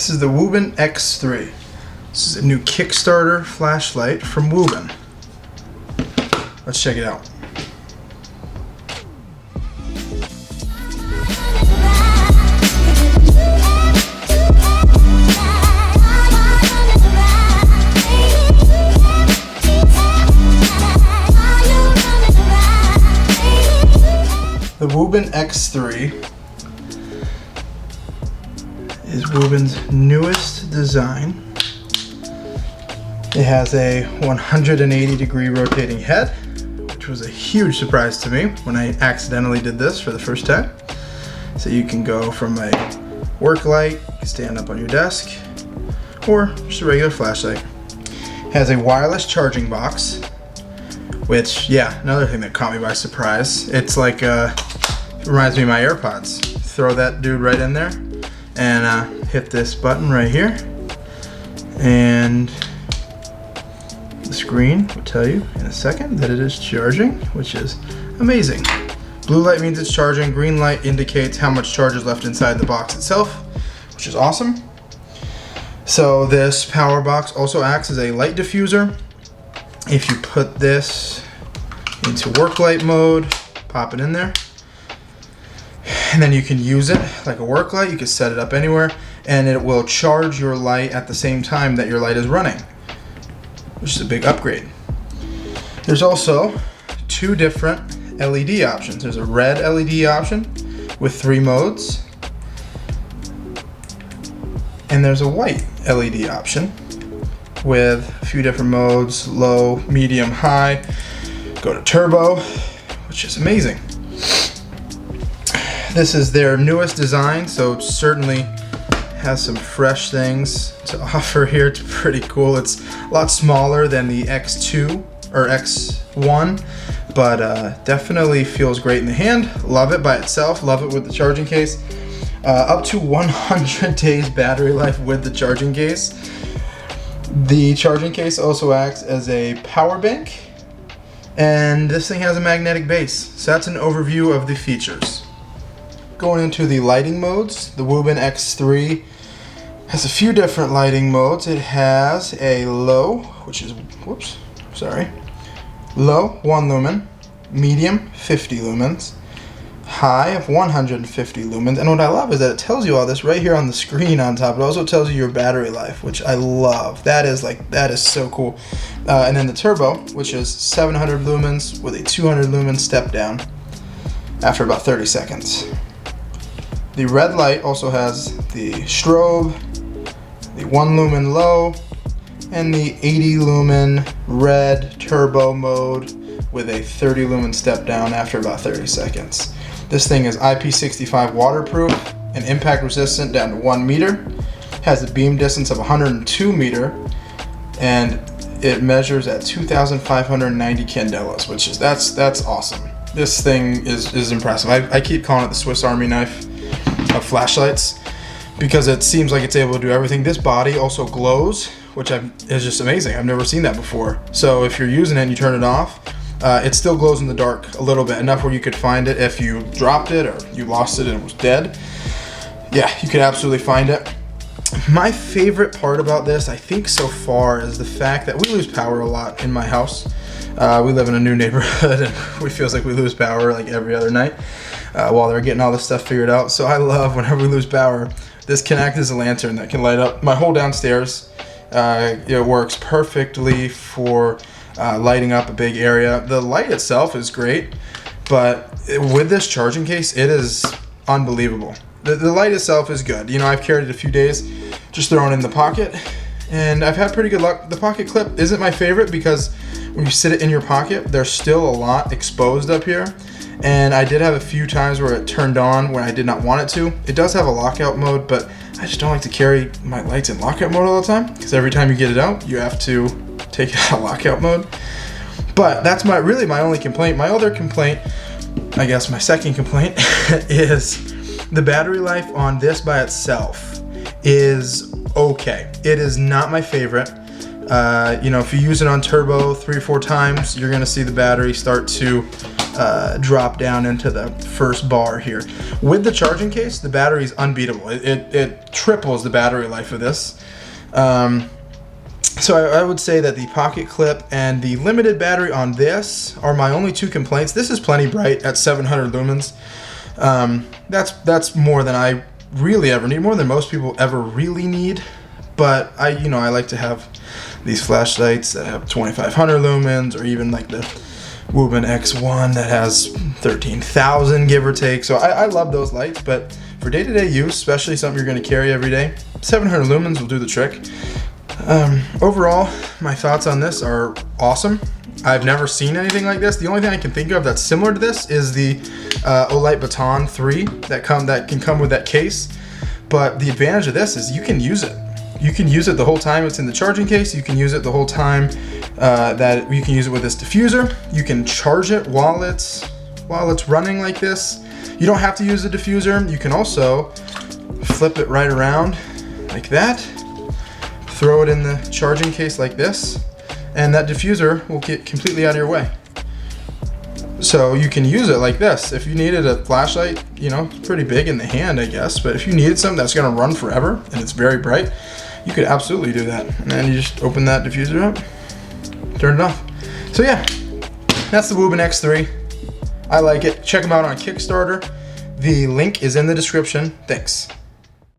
This is the Wuben X3. This is a new Kickstarter flashlight from Wuben. Let's check it out. The Wuben X3 is Wuben's newest design. It has a 180-degree rotating head, which was a huge surprise to me when I accidentally did this for the first time. So you can go from a work light, you can stand up on your desk, or just a regular flashlight. It has a wireless charging box, which, yeah, another thing that caught me by surprise. It's like, it reminds me of my AirPods. Throw that dude right in there and hit this button right here, and the screen will tell you in a second that it is charging, which is amazing. Blue light means it's charging, green light indicates how much charge is left inside the box itself, which is awesome. So this power box also acts as a light diffuser. If you put this into work light mode, pop it in there, and then you can use it like a work light. You can set it up anywhere and it will charge your light at the same time that your light is running, which is a big upgrade. There's also two different LED options. There's a red LED option with 3 modes, and there's a white LED option with a few different modes: low, medium, high, go to turbo, which is amazing. This is their newest design, so it certainly has some fresh things to offer here. It's pretty cool. It's a lot smaller than the X2 or X1, but definitely feels great in the hand. Love it by itself, love it with the charging case. Up to 100 days battery life with the charging case. The charging case also acts as a power bank, and this thing has a magnetic base. So that's an overview of the features. Going into the lighting modes, the Wuben X3 has a few different lighting modes. It has a low, which is, low 1 lumen, medium 50 lumens, high of 150 lumens. And what I love is that it tells you all this right here on the screen on top. It also tells you your battery life, which I love. That is so cool. And then the turbo, which is 700 lumens with a 200 lumen step down after about 30 seconds. The red light also has the strobe, the 1 lumen low, and the 80 lumen red turbo mode with a 30 lumen step down after about 30 seconds. This thing is IP65 waterproof and impact resistant down to 1 meter, has a beam distance of 102 meter, and it measures at 2,590 candelas, which is, that's awesome. This thing is impressive. I keep calling it the Swiss Army knife of flashlights because it seems like it's able to do everything. This body also glows, which is just amazing. I've never seen that before. So if you're using it and you turn it off, it still glows in the dark a little bit, enough where you could find it if you dropped it or you lost it and it was dead. Yeah, you could absolutely find it. My favorite part about this, I think so far, is the fact that we lose power a lot in my house. We live in a new neighborhood and it feels like we lose power like every other night while they're getting all this stuff figured out. So I love whenever we lose power, this can act as a lantern that can light up my whole downstairs. It works perfectly for lighting up a big area. The light itself is great, but with this charging case, it is unbelievable. The light itself is good. You know, I've carried it a few days, just throwing it in the pocket, and I've had pretty good luck. The pocket clip isn't my favorite because when you sit it in your pocket, there's still a lot exposed up here. And I did have a few times where it turned on when I did not want it to. It does have a lockout mode, but I just don't like to carry my lights in lockout mode all the time because every time you get it out, you have to take it out of lockout mode. But that's really my only complaint. My other complaint, I guess my second complaint, is the battery life on this by itself is okay. It is not my favorite. You know, if you use it on turbo 3 or 4 times, you're gonna see the battery start to drop down into the first bar here. With the charging case, the battery is unbeatable. It triples the battery life of this. So I would say that the pocket clip and the limited battery on this are my only two complaints. This is plenty bright at 700 lumens. That's more than I really ever need, more than most people ever really need. But I like to have these flashlights that have 2500 lumens, or even like the Wuben X1 that has 13,000 give or take. So I love those lights, but for day-to-day use, especially something you're going to carry every day, 700 lumens will do the trick. Overall, my thoughts on this are awesome. I've never seen anything like this. The only thing I can think of that's similar to this is the Olight Baton 3 that can come with that case. But the advantage of this is you can use it. You can use it the whole time it's in the charging case. You can use it the whole time that you can use it with this diffuser. You can charge it while it's running like this. You don't have to use the diffuser. You can also flip it right around like that, throw it in the charging case like this, and that diffuser will get completely out of your way. So you can use it like this. If you needed a flashlight, it's pretty big in the hand, I guess, but if you needed something that's gonna run forever and it's very bright, you could absolutely do that. And then you just open that diffuser up, turn it off. So yeah, that's the Wuben X3. I like it. Check them out on Kickstarter. The link is in the description. Thanks.